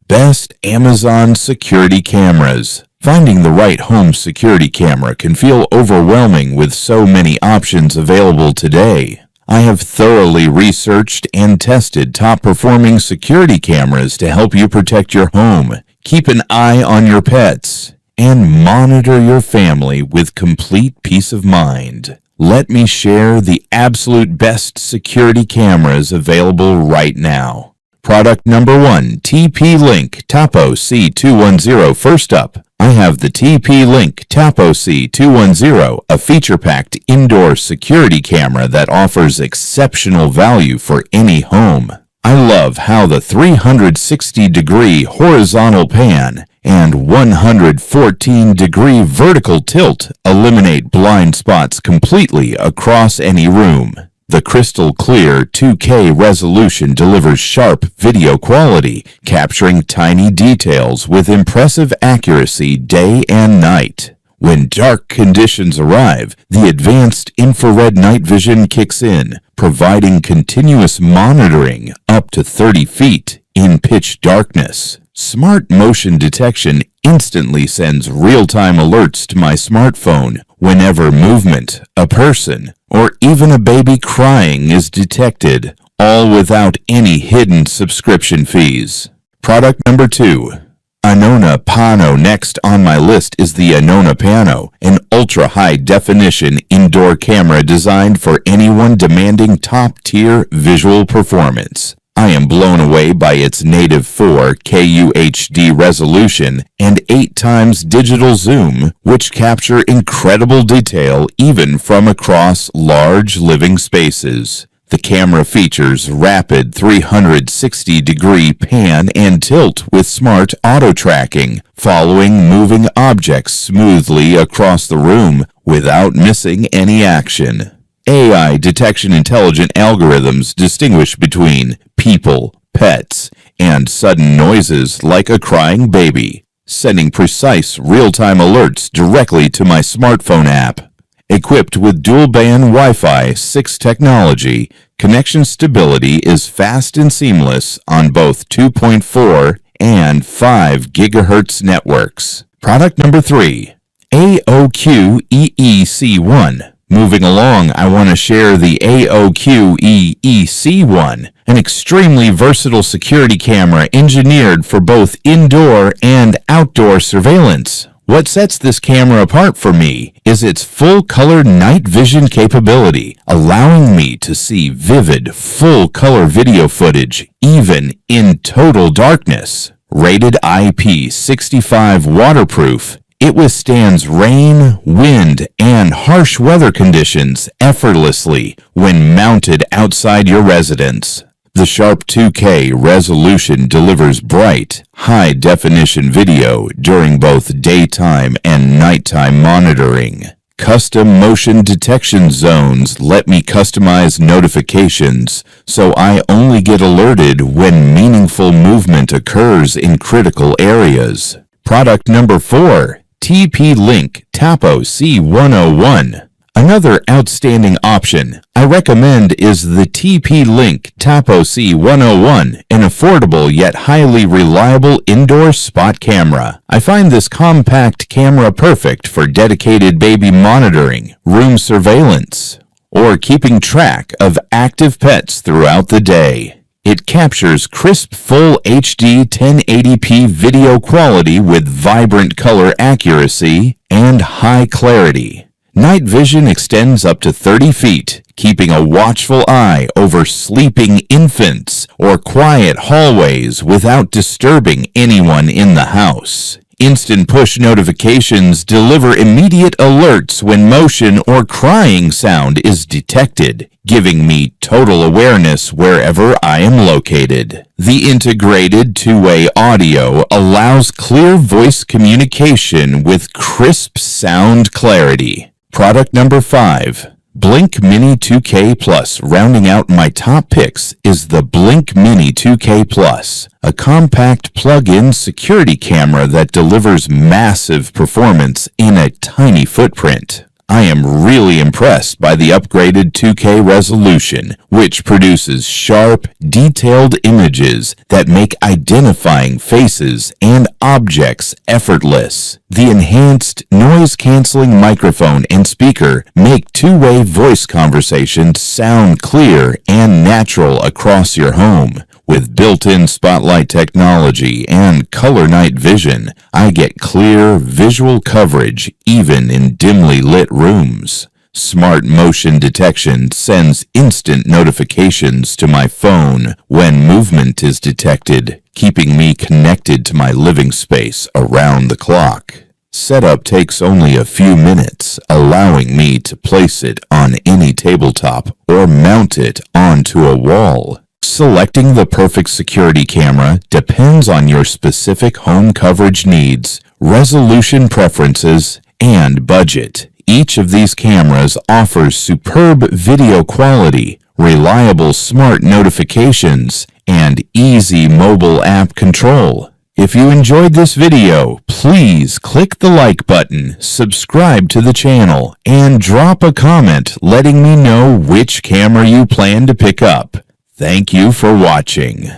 Best Amazon security cameras. Finding the right home security camera can feel overwhelming with so many options available today. I have thoroughly researched and tested top-performing security cameras to help you protect your home, keep an eye on your pets, and monitor your family with complete peace of mind. Let me share the absolute best security cameras available right now. Product number 1, TP-Link Topo C210. First up, I have the TP-Link Topo C210, a feature-packed indoor security camera that offers exceptional value for any home. I love how the 360-degree horizontal pan and 114-degree vertical tilt eliminate blind spots completely across any room. The crystal clear 2K resolution delivers sharp video quality, capturing tiny details with impressive accuracy day and night. When dark conditions arrive, the advanced infrared night vision kicks in, providing continuous monitoring up to 30 feet in pitch darkness. Smart motion detection instantly sends real-time alerts to my smartphone whenever movement, a person, or even a baby crying is detected, all without any hidden subscription fees. Product number 2. Anona Pano. Next on my list is the Anona Pano, an ultra-high-definition indoor camera designed for anyone demanding top-tier visual performance. I am blown away by its native 4K UHD resolution and 8x digital zoom, which capture incredible detail even from across large living spaces. The camera features rapid 360-degree pan and tilt with smart auto-tracking, following moving objects smoothly across the room without missing any action. AI detection intelligent algorithms distinguish between people, pets, and sudden noises like a crying baby, sending precise real-time alerts directly to my smartphone app. Equipped with dual-band Wi-Fi 6 technology, connection stability is fast and seamless on both 2.4 and 5 GHz networks. Product number 3, AOQ EEC1. Moving along, I want to share the AOQ EEC1, an extremely versatile security camera engineered for both indoor and outdoor surveillance. What sets this camera apart for me is its full-color night vision capability, allowing me to see vivid, full-color video footage, even in total darkness. Rated IP65 waterproof, it withstands rain, wind, and harsh weather conditions effortlessly when mounted outside your residence. The sharp 2K resolution delivers bright, high-definition video during both daytime and nighttime monitoring. Custom motion detection zones let me customize notifications, so I only get alerted when meaningful movement occurs in critical areas. Product number 4. TP-Link Topo C101. Another outstanding option I recommend is the TP-Link Topo C101, an affordable yet highly reliable indoor spot camera. I find this compact camera perfect for dedicated baby monitoring, room surveillance, or keeping track of active pets throughout the day. It captures crisp full HD 1080p video quality with vibrant color accuracy and high clarity. Night vision extends up to 30 feet, keeping a watchful eye over sleeping infants or quiet hallways without disturbing anyone in the house. Instant push notifications deliver immediate alerts when motion or crying sound is detected, giving me total awareness wherever I am located. The integrated two-way audio allows clear voice communication with crisp sound clarity. Product number 5. Blink Mini 2K Plus. Rounding out my top picks is the Blink Mini 2K Plus, a compact plug-in security camera that delivers massive performance in a tiny footprint. I am really impressed by the upgraded 2K resolution, which produces sharp, detailed images that make identifying faces and objects effortless. The enhanced noise-canceling microphone and speaker make two-way voice conversations sound clear and natural across your home. With built-in spotlight technology and color night vision, I get clear visual coverage even in dimly lit rooms. Smart motion detection sends instant notifications to my phone when movement is detected, keeping me connected to my living space around the clock. Setup takes only a few minutes, allowing me to place it on any tabletop or mount it onto a wall. Selecting the perfect security camera depends on your specific home coverage needs, resolution preferences, and budget. Each of these cameras offers superb video quality, reliable smart notifications, and easy mobile app control. If you enjoyed this video, please click the like button, subscribe to the channel, and drop a comment letting me know which camera you plan to pick up. Thank you for watching.